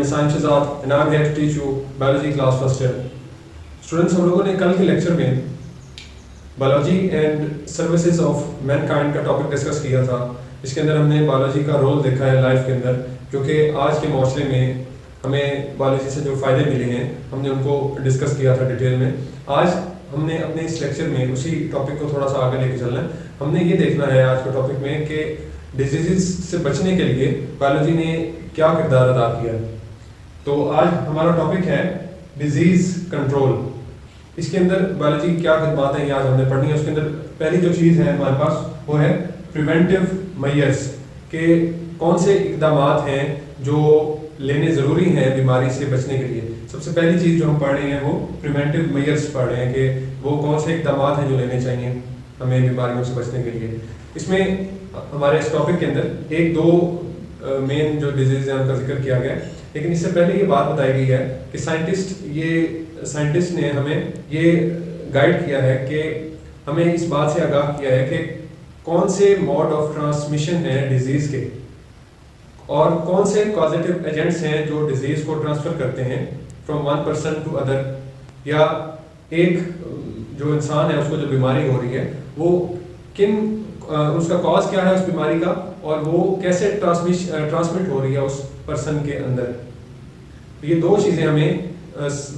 name is Saim Shahzad and I am here to teach you biology class first year. Students, हम लोगों ने कल के lecture में biology and services of Mankind का topic discuss किया था। इसके अंदर हमने बायोलॉजी का रोल देखा है लाइफ के अंदर, क्योंकि आज के माशरे में हमें बायोलॉजी से जो फ़ायदे मिले हैं हमने उनको डिस्कस किया था डिटेल में। आज हमने अपने इस लेक्चर में उसी टॉपिक को थोड़ा सा आगे लेके चलना है। हमने ये देखना है आज के टॉपिक में कि डिजीज़ से बचने के लिए बायोलॉजी ने क्या किरदार अदा किया। तो आज हमारा टॉपिक है डिजीज़ कंट्रोल। इसके अंदर बायोलॉजी क्या खिदमत है ये आज हमने पढ़नी है। उसके अंदर पहली जो चीज़ है हमारे पास वो है प्रिवेंटिव मेजर्स, के कौन से इकदाम हैं जो लेने ज़रूरी हैं बीमारी से बचने के लिए। सबसे पहली चीज़ जो हम पढ़ रहे हैं वो प्रिवेंटिव मेजर्स पढ़ रहे हैं कि वो कौन से इकदाम हैं जो लेने चाहिए हमें बीमारियों से बचने के लिए। इसमें हमारे इस टॉपिक के अंदर एक दो मेन जो डिजीज़ हैं उनका जिक्र किया गया है, लेकिन इससे पहले ये बात बताई गई है कि साइंटिस्ट ने हमें ये गाइड किया है कि हमें इस बात से आगाह किया है कि कौन से मोड ऑफ ट्रांसमिशन है डिजीज़ के और कौन से कॉजेटिव एजेंट्स हैं जो डिजीज़ को ट्रांसफ़र करते हैं from one person to other, या एक जो इंसान है उसको जो बीमारी हो रही है वो उसका कॉज क्या है उस बीमारी का और वो कैसे ट्रांसमिट हो रही है उस पर्सन के अंदर। तो ये दो चीज़ें हमें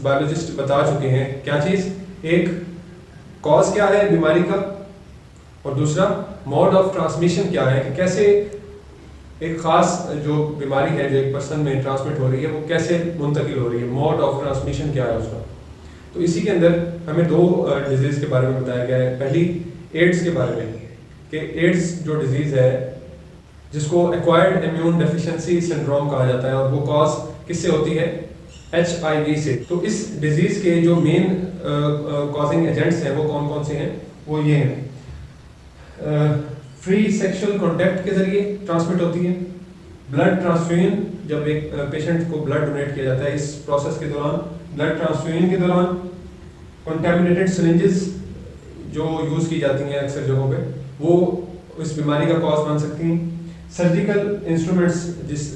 बायोलॉजिस्ट बता चुके हैं। क्या चीज़? एक कॉज क्या है बीमारी का और दूसरा मोड ऑफ ट्रांसमिशन क्या है, कि कैसे एक ख़ास जो बीमारी है जो एक पर्सन में ट्रांसमिट हो रही है वो कैसे मुंतकिल हो रही है, मोड ऑफ ट्रांसमिशन क्या है उसका। तो इसी के अंदर हमें दो डिजीज़ के बारे में बताया गया है। पहली एड्स के बारे में, कि एड्स जो डिजीज़ है जिसको एक्वायर्ड इम्यून डेफिशिएंसी सिंड्रोम कहा जाता है और वो कॉज किससे होती है? HIV से। तो इस डिजीज़ के जो मेन कॉजिंग एजेंट्स हैं वो कौन कौन से हैं? वो ये हैं। फ्री सेक्सुअल कॉन्टैक्ट के ज़रिए ट्रांसमिट होती है। ब्लड ट्रांसफ्यूजन, जब एक पेशेंट को ब्लड डोनेट किया जाता है इस प्रोसेस के दौरान, ब्लड ट्रांसफ्यूजन के दौरान, कंटेमिनेटेड सिरिंजेस जो यूज़ की जाती हैं अक्सर जगहों पे वो इस बीमारी का कॉज बन सकती हैं। सर्जिकल इंस्ट्रूमेंट्स,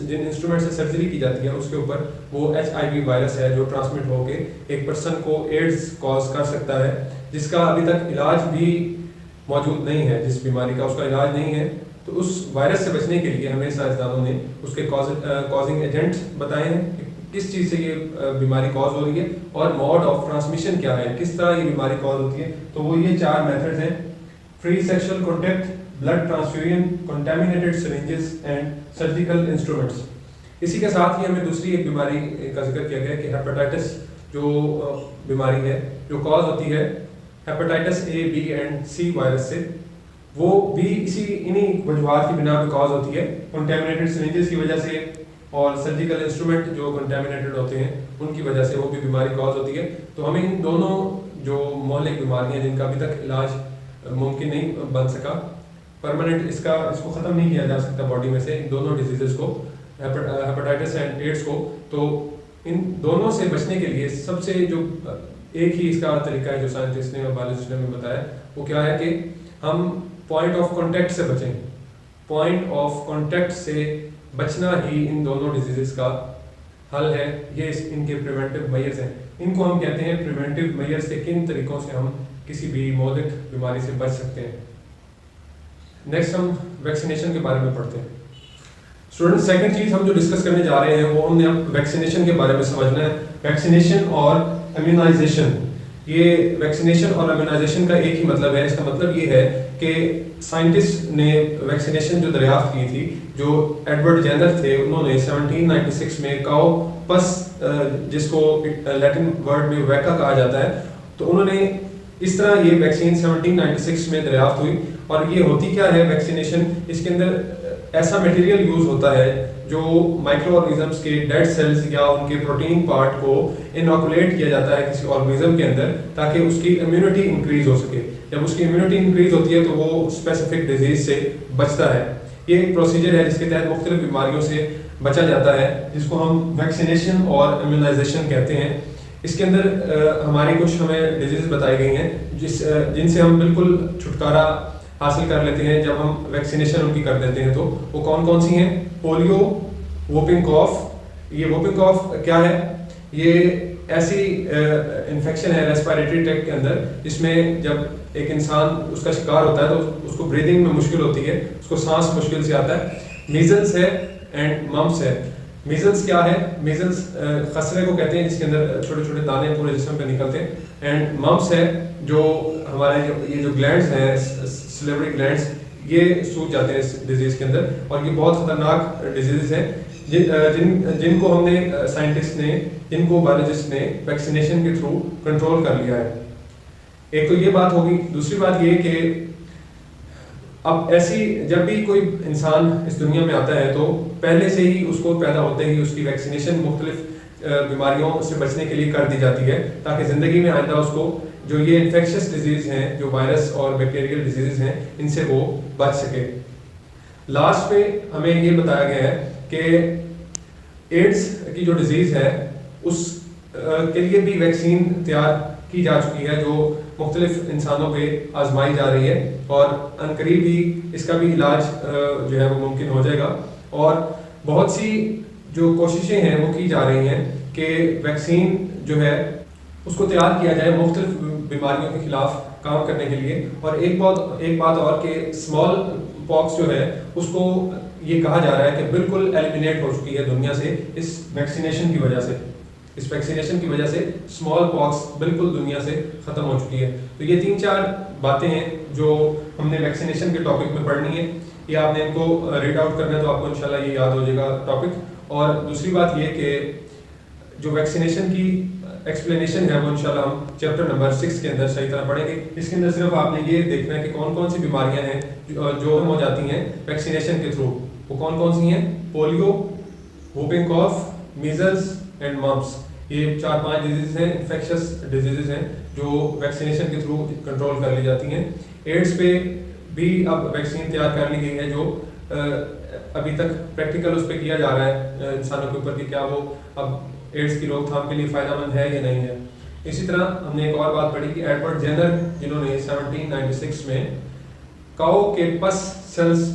जिन इंस्ट्रूमेंट से सर्जरी की जाती है उसके ऊपर वो HIV वायरस है जो ट्रांसमिट होके एक पर्सन को एड्स कॉज कर सकता है, जिसका अभी तक इलाज भी मौजूद नहीं है। जिस बीमारी का उसका इलाज नहीं है, तो उस वायरस से बचने के लिए हमें साइंसदानों ने उसके कॉजिंग एजेंट बताए हैं कि किस चीज़ से ये बीमारी कॉज हो रही है और मोड ऑफ ट्रांसमिशन क्या है, किस तरह ये बीमारी कॉज होती है। तो वो ये चार मेथड्स हैं: free sexual contact, blood transfusion, contaminated syringes and surgical instruments. इसी के साथ ही हमें दूसरी एक बीमारी का जिक्र किया गया कि हेपेटाइटिस जो बीमारी है जो कॉज होती है hepatitis A, B and C virus से, वो भी इन्हीं वजूहात की बिना पे कॉज होती है, कंटेमिनेटेड सिरिंजेस की वजह से और सर्जिकल इंस्ट्रूमेंट जो कंटेमिनेटेड होते हैं उनकी वजह से वो भी बीमारी कॉज होती है। तो हमें इन दोनों जो मौलिक बीमारियां जिनका अभी तक इलाज मुमकिन नहीं बन सका, परमानेंट इसको ख़त्म नहीं किया जा सकता बॉडी में से, इन दोनों डिजीज़ को, हेपेटाइटिस एंड एड्स को, तो इन दोनों से बचने के लिए सबसे जो एक ही इसका तरीका है जो साइंटिस्ट ने और बायोलॉजिस्ट ने हमें बताया वो क्या है कि हम पॉइंट ऑफ कॉन्टैक्ट से बचें। पॉइंट ऑफ कॉन्टैक्ट से बचना ही इन दोनों डिजीज़ का हल है। ये इनके प्रिवेंटिव मेजर्स हैं। इनको हम कहते हैं प्रिवेंटिव मेजर्स, के किन तरीक़ों से हम किसी भी मौलिक बीमारी से बच सकते हैं। नेक्स्ट हम वैक्सीनेशन के बारे में पढ़ते हैं। स्टूडेंट, सेकंड चीज़ हम जो डिस्कस करने जा रहे हैं वो हमने अब वैक्सीनेशन के बारे में समझना है। वैक्सीनेशन और इम्यूनाइजेशन, ये वैक्सीनेशन और इम्यूनाइजेशन का एक ही मतलब है। इसका मतलब ये है कि साइंटिस्ट ने वैक्सीनेशन जो दरियाफ्त की थी, जो एडवर्ड जेनर थे, उन्होंने 1796 में काउपस, जिसको लैटिन वर्ड में वैका कहा जाता है, तो उन्होंने इस तरह ये वैक्सीन 1796 में दरियाफ्त हुई। और ये होती क्या है वैक्सीनेशन? इसके अंदर ऐसा मटेरियल यूज़ होता है जो माइक्रो ऑर्गेनिजम्स के डेड सेल्स या उनके प्रोटीन पार्ट को इनोकुलेट किया जाता है किसी ऑर्गेनिज्म के अंदर, ताकि उसकी इम्यूनिटी इंक्रीज हो सके। जब उसकी इम्यूनिटी इंक्रीज होती है तो वो स्पेसिफिक डिजीज से बचता है। ये एक प्रोसीजर है जिसके तहत मुख्तलिफ बीमारियों से बचा जाता है, जिसको हम वैक्सीनेशन और इम्यूनाइजेशन कहते हैं। इसके अंदर हमारी कुछ हमें डिजीज बताई गई हैं जिनसे हम बिल्कुल छुटकारा हासिल कर लेते हैं जब हम वैक्सीनेशन उनकी कर देते हैं। तो वो कौन कौन सी हैं? पोलियो, वोपिंग कॉफ, ये वोपिंग कॉफ क्या है? ये ऐसी इन्फेक्शन है रेस्पिरेटरी ट्रैक्ट के अंदर, जिसमें जब एक इंसान उसका शिकार होता है तो उसको ब्रीदिंग में मुश्किल होती है, उसको सांस मुश्किल से आता है। मीजल्स है एंड मम्स है। मीजल्स क्या है? मीजल्स खसरे को कहते हैं, जिसके अंदर छोटे छोटे दाने पूरे जिस्म पे निकलते हैं। एंड मम्स है जो हमारे ये जो ग्लैंड्स हैं, सिलेवरी ग्लैंड्स, ये सूज जाते हैं इस डिजीज के अंदर, और ये बहुत खतरनाक डिजीज है जिनको हमने साइंटिस्ट ने, जिनको बायोलॉजिस्ट ने वैक्सीनेशन के थ्रू कंट्रोल कर लिया है। एक तो ये बात होगी। दूसरी बात ये कि अब ऐसी जब भी कोई इंसान इस दुनिया में आता है तो पहले से ही उसको पैदा होते ही उसकी वैक्सीनेशन मुख्तलिफ बीमारियों से बचने के लिए कर दी जाती है, ताकि ज़िंदगी में आइंदा उसको जो ये इन्फेक्शस डिजीज़ हैं, जो वायरस और बैक्टीरियल डिजीज़ हैं, इनसे वो बच सके। लास्ट पे हमें ये बताया गया है कि एड्स की जो डिजीज़ है उस के लिए भी वैक्सीन तैयार की जा चुकी है, जो मुख्तलिफ इंसानों पे आजमाई जा रही है, और अनकरीब ही इसका भी इलाज जो है वो मुमकिन हो जाएगा। और बहुत सी जो कोशिशें हैं वो की जा रही हैं कि वैक्सीन जो है उसको तैयार किया जाए मुख्तलिफ बीमारियों के खिलाफ काम करने के लिए। और एक बात और कि स्मॉल पॉक्स जो है उसको ये कहा जा रहा है कि बिल्कुल एलिमिनेट हो चुकी है दुनिया से इस वैक्सीनेशन की वजह से। इस वैक्सीनेशन की वजह से स्मॉल पॉक्स बिल्कुल दुनिया से ख़त्म हो चुकी है। तो ये 3-4 बातें हैं जो हमने वैक्सीनेशन के टॉपिक में पढ़नी है। ये आपने इनको रीड आउट करना है तो आपको इंशाल्लाह ये याद हो जाएगा टॉपिक। और दूसरी बात ये कि जो वैक्सीनेशन की एक्सप्लेनेशन है वो इंशाल्लाह हम चैप्टर नंबर 6 के अंदर सही तरह पढ़ेंगे। इसके अंदर सिर्फ आपने ये देखना है कि कौन कौन सी बीमारियां हैं जो हो जाती हैं वैक्सीनेशन के थ्रू। वो कौन कौन सी हैं? Polio, whooping cough, measles and mumps. ये 4-5 डिजीज हैं, इन्फेक्शस डिजीजेज हैं जो वैक्सीनेशन के थ्रू कंट्रोल कर ली जाती हैं। एड्स पे भी अब वैक्सीन तैयार कर ली गई है, जो अभी तक प्रैक्टिकल उस पर किया जा रहा है इंसानों के ऊपर कि क्या वो अब एड्स की रोकथाम के लिए फ़ायदेमंद है या नहीं है। इसी तरह हमने एक और बात पढ़ी कि एडवर्ड जेनर, जिन्होंने 1796 में काओ के पस सेल्स,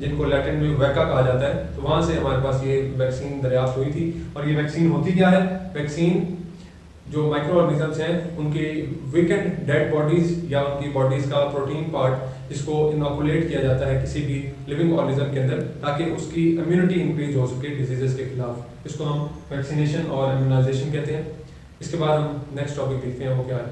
जिनको लैटिन में वैका कहा जाता है, तो वहाँ से हमारे पास ये वैक्सीन दरियाफ्त हुई थी। और ये वैक्सीन होती क्या है? वैक्सीन जो माइक्रो ऑर्गेनिजम्स हैं उनकी वीकेंड डेड बॉडीज़ या उनकी बॉडीज़ का प्रोटीन पार्ट, जिसको इनोकुलेट किया जाता है किसी भी लिविंग ऑर्गेनिज्म के अंदर, ताकि उसकी इम्यूनिटी इंक्रीज हो सके डिजीज़ के खिलाफ। इसको हम वैक्सीनेशन और इम्यूनाइजेशन कहते हैं। इसके बाद हम नेक्स्ट टॉपिक देखते हैं वो क्या है।